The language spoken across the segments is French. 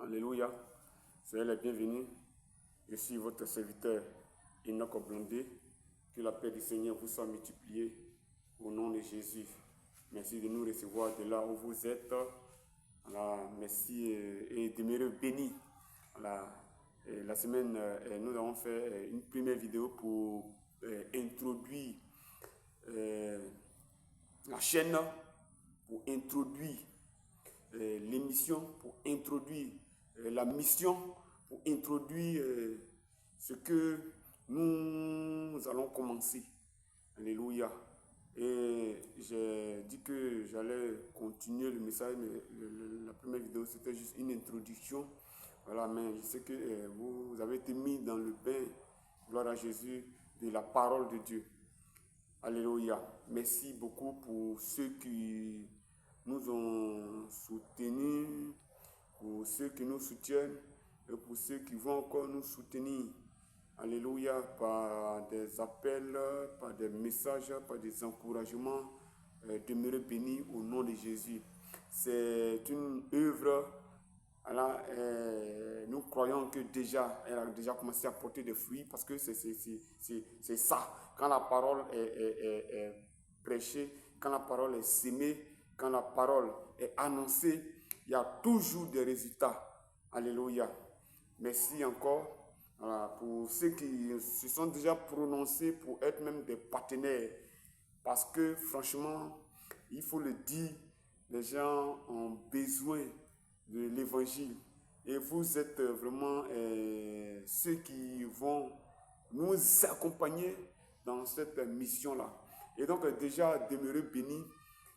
Alléluia. Soyez les bienvenus. Je suis votre serviteur Enoch Blondé. Que la paix du Seigneur vous soit multipliée au nom de Jésus. Merci de nous recevoir de là où vous êtes. Voilà, merci et demeurez bénis. Voilà. La semaine, nous avons fait une première vidéo pour introduire la chaîne, pour introduire l'émission, pour introduire la mission, pour introduire ce que nous allons commencer. Alléluia. Et j'ai dit que j'allais continuer le message, mais la première vidéo c'était juste une introduction. Voilà, mais je sais que vous avez été mis dans le bain, gloire à Jésus, de la parole de Dieu. Alléluia. Merci beaucoup pour ceux qui nous ont soutenus, pour ceux qui nous soutiennent et pour ceux qui vont encore nous soutenir. Alléluia, par des appels, par des messages, par des encouragements. Demeurez bénis au nom de Jésus. C'est une œuvre. Alors, nous croyons que elle a déjà commencé à porter des fruits parce que c'est ça. Quand la parole est prêchée, quand la parole est sémée, quand la parole est annoncée, il y a toujours des résultats. Alléluia. Merci encore. Voilà, pour ceux qui se sont déjà prononcés pour être même des partenaires. Parce que franchement, il faut le dire, les gens ont besoin de l'évangile. Et vous êtes vraiment ceux qui vont nous accompagner dans cette mission-là. Et donc déjà, demeurez bénis.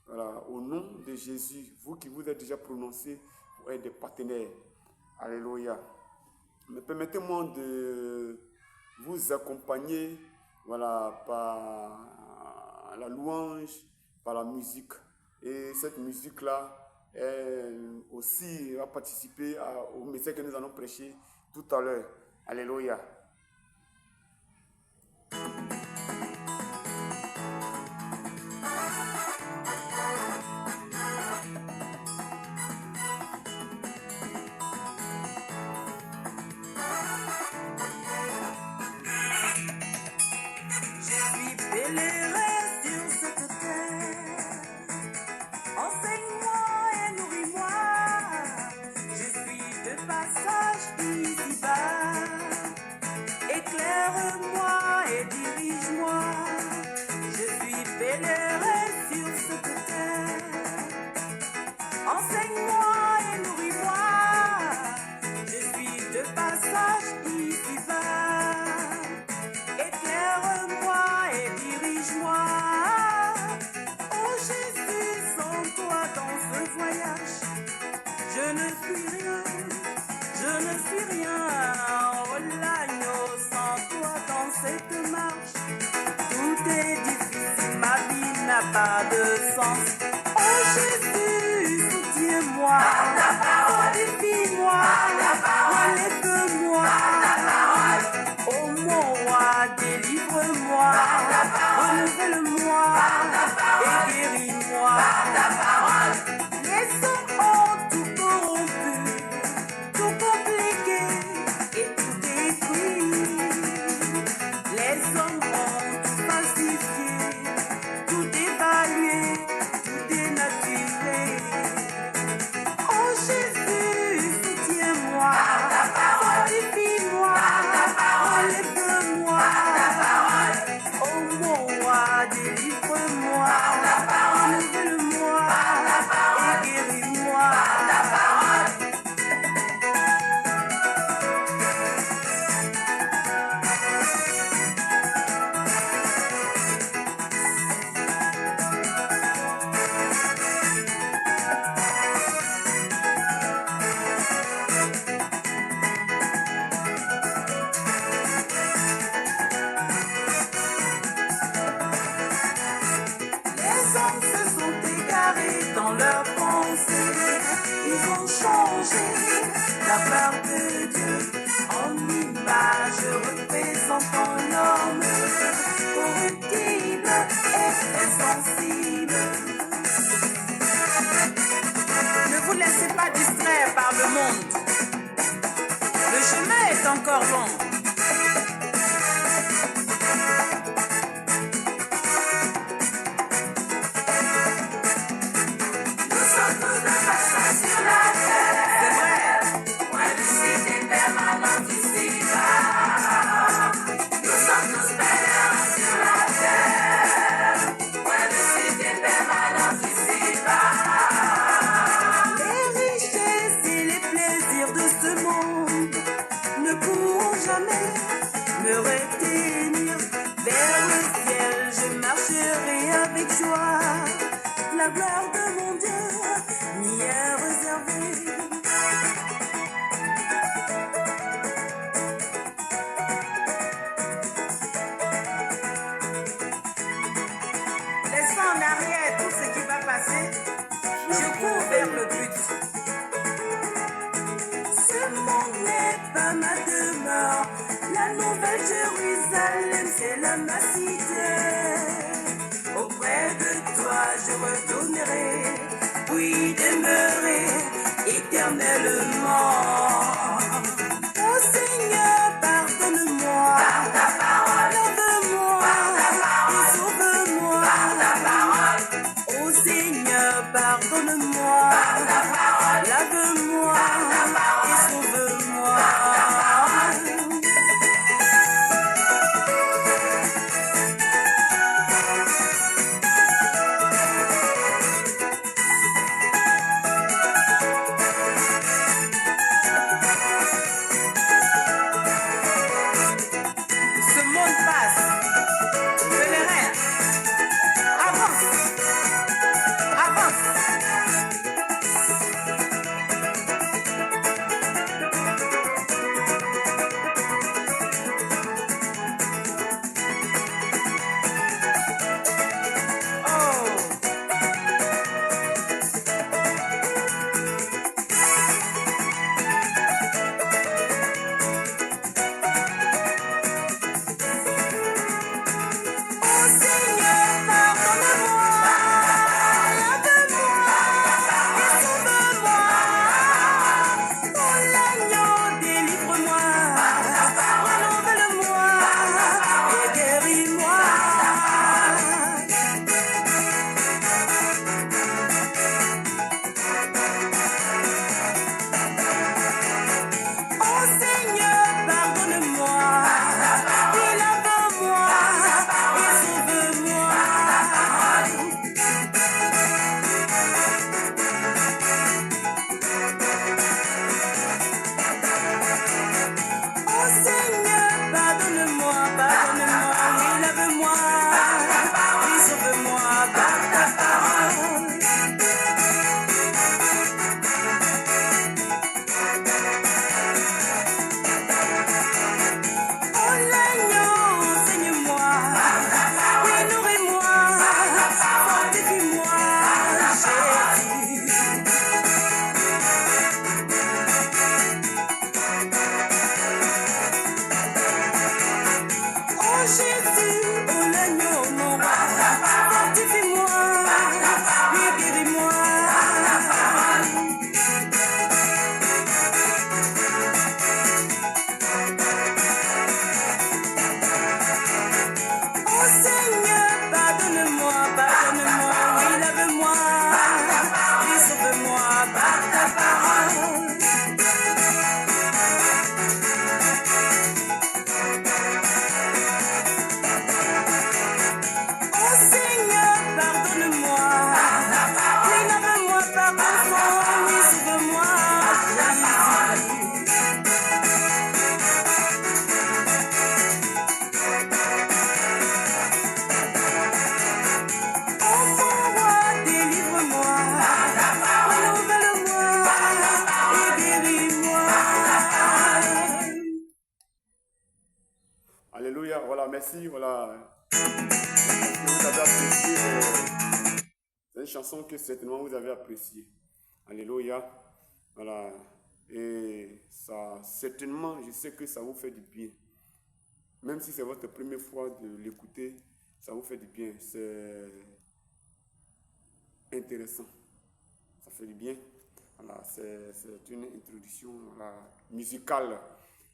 Voilà, au nom de Jésus, vous qui vous êtes déjà prononcés pour être des partenaires. Alléluia. Mais permettez-moi de vous accompagner, voilà, par la louange, par la musique. Et cette musique-là, elle aussi va participer au message que nous allons prêcher tout à l'heure. Alléluia. Pas de sens. Oh Jésus, soutiens-moi, fortifie-moi, relève-moi. Oh mon roi, délivre-moi, renouvelle-moi et guéris-moi. Les hommes ont tout corrompu, tout compliqué et tout détruit. Les hommes ont tout falsifié, tout évalué, tout dénaturé. Oh Jésus, soutiens-moi, fortifie-moi, relève-moi. Oh mon roi, délivre-moi, renouvelle-moi et guéris-moi. Dans leurs pensées, ils ont changé la peur de Dieu en image représentant l'homme corruptible et insensible. Ne vous laissez pas distraire par le monde. encore long. Nous sommes tous de passage sur la terre. C'est vrai. Point de cité permanente ici-bas. Nous sommes tous pèlerins sur la terre. Point de cité permanente ici-bas. Les richesses et les plaisirs de ce monde ne pourront jamais me retenir. Vers le ciel, je marcherai avec joie. La gloire de mon Dieu m'y est réservée. Laissant en arrière tout ce qui va passer, je cours vers le but. Ce monde n'est pas ma demeure. La nouvelle Jérusalem, c'est là ma cité. Auprès de toi, je retournerai, puis demeurer éternellement. Oh Seigneur, pardonne-moi. Lave-moi et sauve-moi. Oh Seigneur, pardonne-moi. Lave-moi et sauve-moi. Ce monde passe. Pèlerin, avance. Avance. Oh. Oh Seigneur, pardonne-moi, lave-moi et sauve-moi. Oh l'agneau, délivre-moi, renouvelle-moi et guéris-moi. Oh Seigneur, pardonne-moi, et lave-moi et sauve-moi. Oh Seigneur, pardonne-moi, et lave-moi et sauve-moi par ta parole. Oh l'agneau, enseigne-moi, oui nourris-moi, fortifie-moi, Jésus. Oh Jésus, oh l'agneau, mon roi, fortifie-moi, oui guéris-moi. Oh Seigneur, pardonne-moi, oui lave-moi, et sauve-moi par ta parole. Oh Seigneur, pardonne-moi, oui lave-moi par ton sang, et sauve-moi, Jésus. Oh mon roi, délivre-moi, renouvelle-moi et guéris-moi. Alléluia, voilà, merci, voilà. Vous avez apprécié, c'est une chanson que certainement vous avez appréciée. Alléluia, voilà. Et ça, certainement, je sais que ça vous fait du bien. Même si c'est votre première fois de l'écouter, ça vous fait du bien. C'est intéressant. Ça fait du bien. Voilà, c'est une introduction musicale.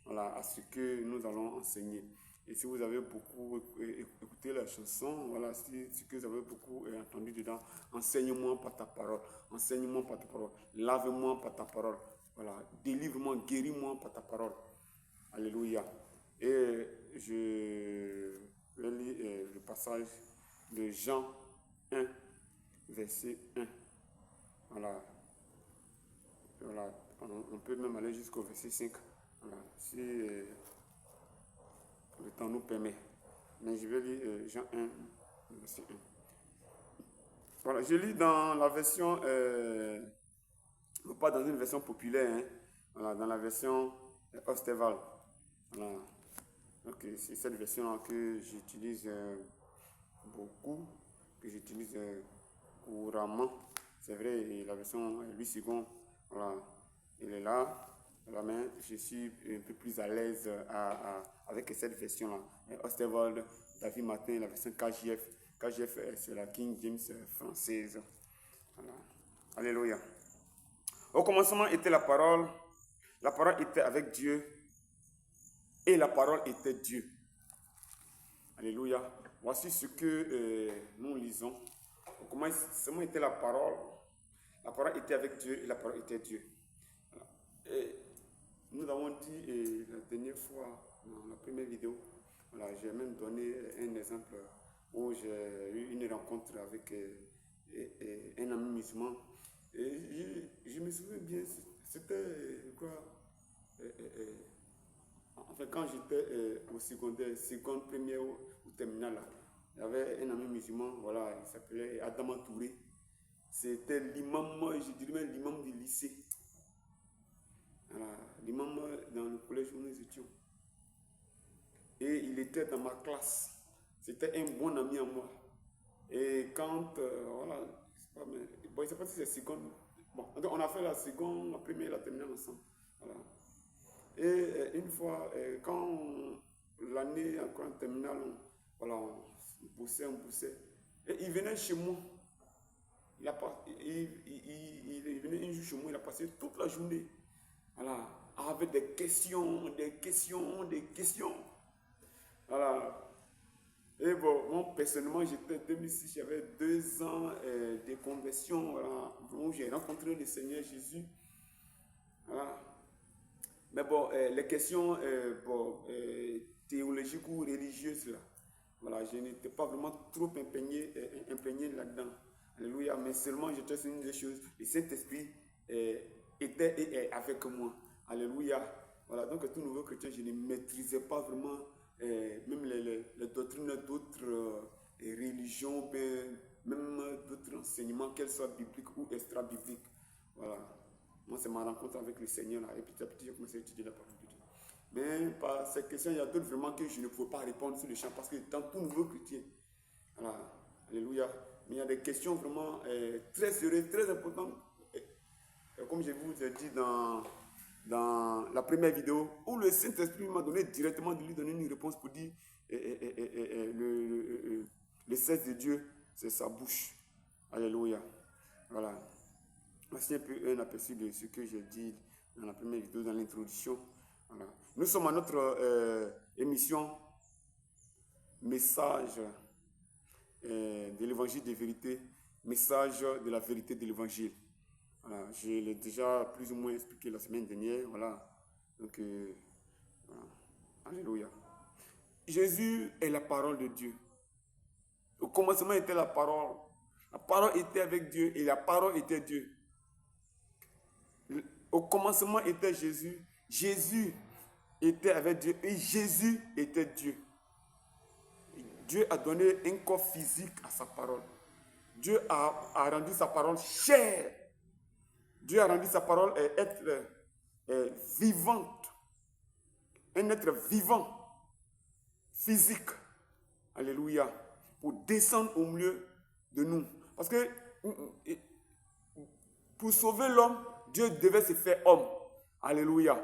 voilà, à ce que nous allons enseigner. Et si vous avez beaucoup écouté la chanson, voilà, ce que vous avez beaucoup entendu dedans, enseigne-moi par ta parole, enseigne-moi par ta parole, lave-moi par ta parole, voilà, délivre-moi, guéris-moi par ta parole. Alléluia. Et je vais lire le passage de Jean 1, verset 1. Voilà. Voilà. On peut même aller jusqu'au verset 5. Voilà. Si le temps nous permet. Mais je vais lire Jean 1, verset 1. Voilà. Je lis dans la version, pas dans une version populaire, hein. Voilà, dans la version Osterwald. Voilà. Donc, c'est cette version que j'utilise beaucoup, que j'utilise couramment. C'est vrai, et la version 8 secondes, voilà, elle est là. Voilà, mais je suis un peu plus à l'aise avec cette version-là. Osterwald, David Martin, la version KJF. KJF, c'est la King James française. Voilà. Alléluia. Au commencement était la parole était avec Dieu, et la parole était Dieu. Alléluia. Voici ce que nous lisons. Au commencement était la parole était avec Dieu, et la parole était Dieu. Voilà. Et nous avons dit la dernière fois, dans la première vidéo, voilà, j'ai même donné un exemple où j'ai eu une rencontre avec un ami musulman. Et je me souviens bien, c'était quoi, enfin, quand j'étais au secondaire, seconde, première ou terminale, là, il y avait un ami musulman, voilà, il s'appelait Adama Touré. C'était l'imam, je dirais même l'imam du lycée. Voilà, l'imam dans le collège où nous étions. Et il était dans ma classe. C'était un bon ami à moi. Et quand, voilà, bon, je ne sais pas si c'est seconde. Bon, on a fait la seconde, la première et la terminale ensemble. Voilà. Et une fois, quand l'année encore en terminale, voilà, on poussait. Et il venait chez moi. Il venait un jour chez moi, il a passé toute la journée. Voilà, avec des questions. Voilà. Et bon, moi, personnellement, j'étais 2006, j'avais 2 ans de conversion, voilà, où j'ai rencontré le Seigneur Jésus. Voilà. Mais bon, les questions théologiques ou religieuses, là, voilà, je n'étais pas vraiment trop imprégné là-dedans. Alléluia. Mais seulement, j'étais sur une des choses, le Saint-Esprit était avec moi. Alléluia. Voilà, donc tout nouveau chrétien, je ne maîtrisais pas vraiment même les doctrines d'autres religions, même d'autres enseignements, qu'elles soient bibliques ou extra-bibliques. Voilà. Moi, c'est ma rencontre avec le Seigneur, là, et petit à petit, j'ai commencé à étudier la parole de Dieu. Mais par ces questions, il y a d'autres vraiment que je ne pouvais pas répondre sur le champ, parce que dans tout nouveau chrétien, voilà, alléluia, mais il y a des questions vraiment très sérieuses, très importantes, comme je vous ai dit dans la première vidéo, où le Saint-Esprit m'a donné directement de lui donner une réponse pour dire le cesse de Dieu, c'est sa bouche. Alléluia. Voilà. Voici un peu un aperçu de ce que j'ai dit dans la première vidéo, dans l'introduction. Voilà. Nous sommes à notre émission Message de l'évangile de vérité, message de la vérité de l'évangile. Voilà, je l'ai déjà plus ou moins expliqué la semaine dernière. Voilà. Donc, voilà. Alléluia. Jésus est la parole de Dieu. Au commencement était la parole. La parole était avec Dieu et la parole était Dieu. Au commencement était Jésus. Jésus était avec Dieu et Jésus était Dieu. Dieu a donné un corps physique à sa parole. Dieu a rendu sa parole chère. Dieu a rendu sa parole être vivante. Un être vivant, physique. Alléluia. Pour descendre au milieu de nous. Parce que pour sauver l'homme, Dieu devait se faire homme. Alléluia.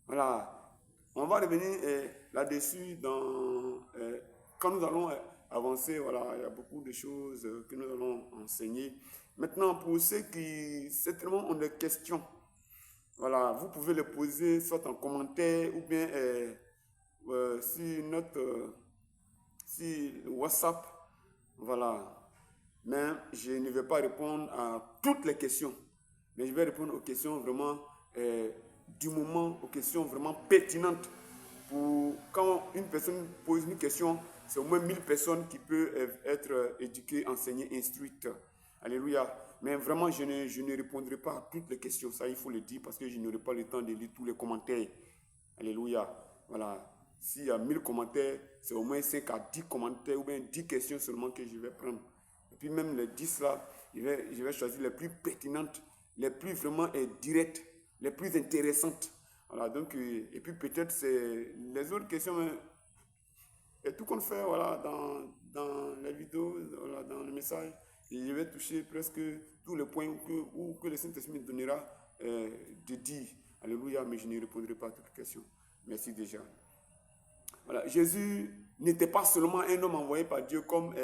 Voilà. On va revenir là-dessus quand nous allons avancer. Voilà, il y a beaucoup de choses que nous allons enseigner. Maintenant, pour ceux qui certainement ont des questions, voilà, Voilà, vous pouvez les poser soit en commentaire ou bien sur notre sur WhatsApp. Voilà. Mais je ne vais pas répondre à toutes les questions. Mais je vais répondre aux questions vraiment du moment, aux questions vraiment pertinentes. Pour quand une personne pose une question, c'est au moins 1000 personnes qui peuvent être éduquées, enseignées, instruites. Alléluia. Mais vraiment, je ne répondrai pas à toutes les questions. Ça, il faut le dire parce que je n'aurai pas le temps de lire tous les commentaires. Alléluia. Voilà. S'il y a 1000 commentaires, c'est au moins 5 à 10 commentaires ou bien 10 questions seulement que je vais prendre. Et puis même les 10 là, je vais choisir les plus pertinentes, les plus vraiment directes, les plus intéressantes. Voilà, donc, et puis peut-être c'est les autres questions, et tout qu'on fait voilà, dans les vidéos, voilà, dans le message, et je vais toucher presque tous les points que le Saint-Esprit me donnera de dire. Alléluia, mais je ne répondrai pas à toutes les questions. Merci déjà. Voilà, Jésus n'était pas seulement un homme envoyé par Dieu comme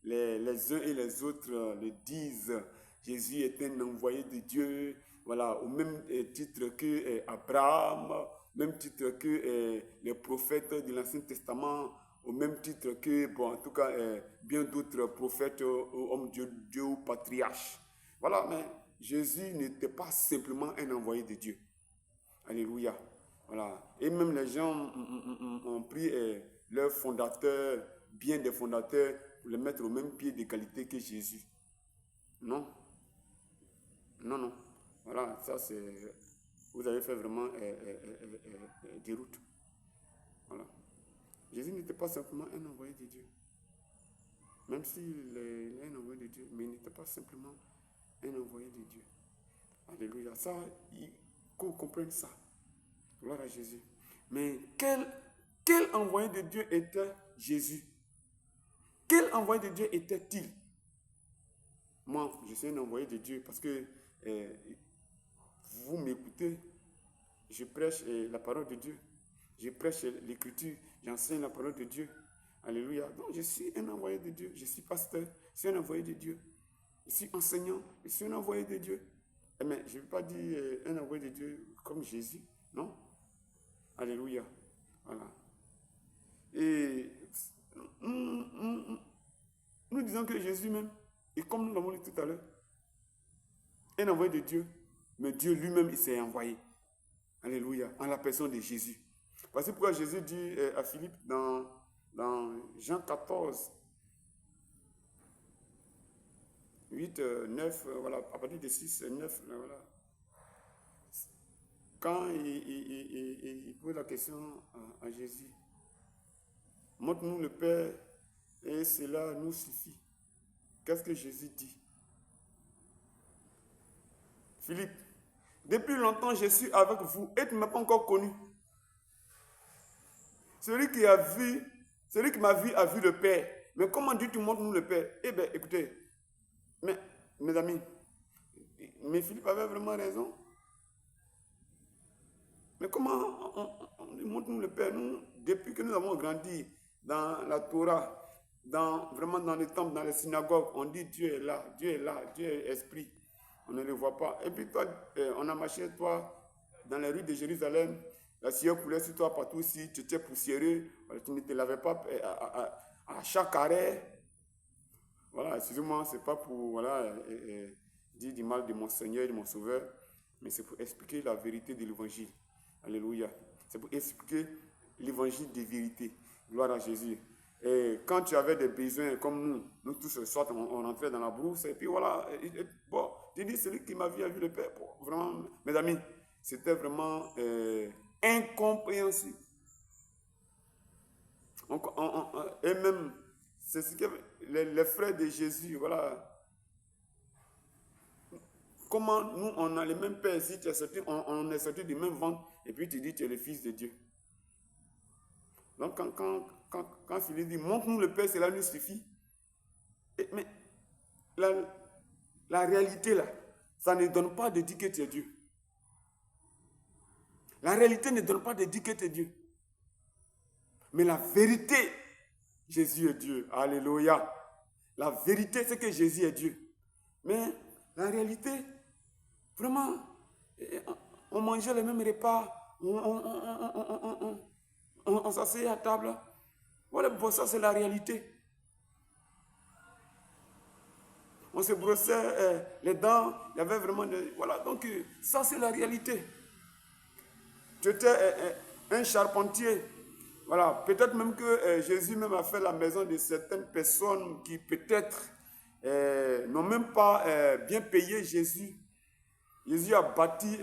les uns et les autres le disent. Jésus est un envoyé de Dieu, voilà, au même titre que Abraham, au même titre que les prophètes de l'Ancien Testament, au même titre que, bon, en tout cas, bien d'autres prophètes, hommes Dieu ou patriarches. Voilà, mais Jésus n'était pas simplement un envoyé de Dieu. Alléluia. Voilà. Et même les gens ont pris leur fondateur, bien des fondateurs, pour les mettre au même pied d'égalité que Jésus. Non. Non, non. Voilà, ça c'est... Vous avez fait vraiment déroute. Voilà. Jésus n'était pas simplement un envoyé de Dieu. Même s'il est un envoyé de Dieu, mais il n'était pas simplement un envoyé de Dieu. Alléluia. Ça, qu'on comprenne ça. Gloire à Jésus. Mais quel envoyé de Dieu était Jésus? Quel envoyé de Dieu était-il? Moi, je suis un envoyé de Dieu parce que vous m'écoutez. Je prêche la parole de Dieu. Je prêche l'écriture. J'enseigne la parole de Dieu. Alléluia. Donc, je suis un envoyé de Dieu. Je suis pasteur. Je suis un envoyé de Dieu. Je suis enseignant. Je suis un envoyé de Dieu. Mais je ne veux pas dire un envoyé de Dieu comme Jésus. Non. Alléluia. Voilà. Et nous disons que Jésus même, et comme nous l'avons dit tout à l'heure, est un envoyé de Dieu, mais Dieu lui-même, il s'est envoyé. Alléluia. En la personne de Jésus. Voici pourquoi Jésus dit à Philippe dans Jean 14, 8, 9, voilà, à partir de 6, 9, voilà. Quand il pose la question à Jésus, montre-nous le Père et cela nous suffit. Qu'est-ce que Jésus dit? Philippe, depuis longtemps je suis avec vous et tu ne m'as pas encore connu. Celui qui m'a vu a vu le Père. Mais comment dis-tu montre-nous le Père? Eh bien, écoutez, mes amis, mais Philippe avait vraiment raison. Mais comment montre-nous le Père? Nous, depuis que nous avons grandi dans la Torah, vraiment dans les temples, dans les synagogues, on dit Dieu est là, Dieu est là, Dieu est esprit. On ne le voit pas. Et puis toi, on a marché, toi, dans les rues de Jérusalem, la sueur coulait sur toi partout, si tu étais poussiéreux, tu ne te lavais pas à chaque arrêt. Voilà, excusez-moi, ce n'est pas pour voilà, dire du mal de mon Seigneur et de mon Sauveur, mais c'est pour expliquer la vérité de l'évangile. Alléluia. C'est pour expliquer l'évangile de vérité. Gloire à Jésus. Et quand tu avais des besoins comme nous tous ce soir, on rentrait dans la brousse, et puis voilà, bon, tu dis, celui qui m'a vu a vu le Père. Bon, vraiment, mes amis, c'était vraiment incompréhensible. Et même, c'est ce que les frères de Jésus, voilà. Comment nous, on a les mêmes pères, si tu es sorti, on est sorti du même ventre, et puis tu dis tu es le fils de Dieu. Donc quand Philippe dit, montre-nous le Père, cela nous suffit. Mais la réalité là, ça ne donne pas de dire que tu es Dieu. La réalité ne donne pas de dire que tu es Dieu. Mais la vérité, Jésus est Dieu. Alléluia. La vérité, c'est que Jésus est Dieu. Mais la réalité, vraiment, on mangeait les mêmes repas, on s'asseyait à table. Voilà, bon, ça c'est la réalité. On se brossait les dents, il y avait vraiment... voilà, donc ça c'est la réalité. Tu étais un charpentier. Voilà, peut-être même que Jésus même a fait la maison de certaines personnes qui peut-être n'ont même pas bien payé Jésus. Jésus a bâti,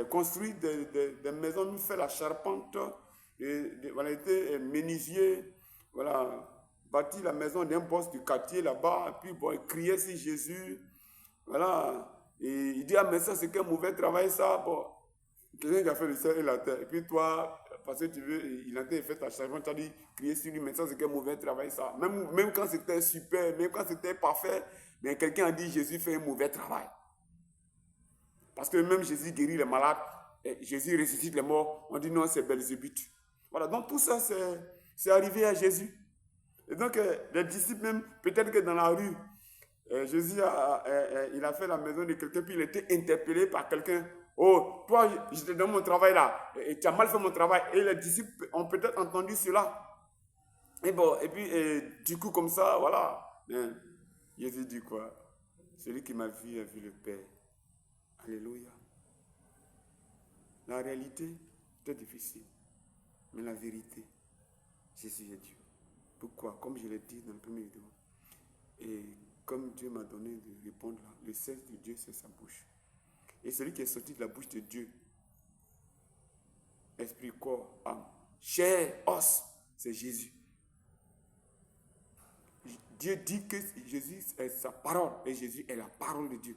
construit des maisons, nous fait la charpente, voilà, était menuisier, voilà, bâti la maison d'un boss du quartier là-bas, et puis bon, il criait sur Jésus, voilà, et il dit, ah mais ça c'est qu'un mauvais travail ça, bon, quelqu'un qui a fait le ciel et la terre, et puis toi, parce que tu veux, il a fait ta charpente, tu as dit, crier sur lui, mais ça c'est qu'un mauvais travail ça, même quand c'était super, même quand c'était parfait, mais quelqu'un a dit, Jésus fait un mauvais travail. Parce que même Jésus guérit les malades, Jésus ressuscite les morts, on dit non, c'est Belzébuth. Voilà, donc tout ça, c'est arrivé à Jésus. Et donc, les disciples même, peut-être que dans la rue, Jésus il a fait la maison de quelqu'un, puis il était interpellé par quelqu'un. Oh, toi, je te donne mon travail là, et tu as mal fait mon travail. Et les disciples ont peut-être entendu cela. Et bon, et puis, du coup, comme ça, voilà. Jésus dit quoi? Celui qui m'a vu a vu le Père. Alléluia. La réalité, c'est difficile. Mais la vérité, Jésus est Dieu. Pourquoi? Comme je l'ai dit dans le premier vidéo. Et comme Dieu m'a donné de répondre là, le sexe de Dieu, c'est sa bouche. Et celui qui est sorti de la bouche de Dieu, esprit, corps, âme, chair, os, c'est Jésus. Dieu dit que Jésus est sa parole et Jésus est la parole de Dieu.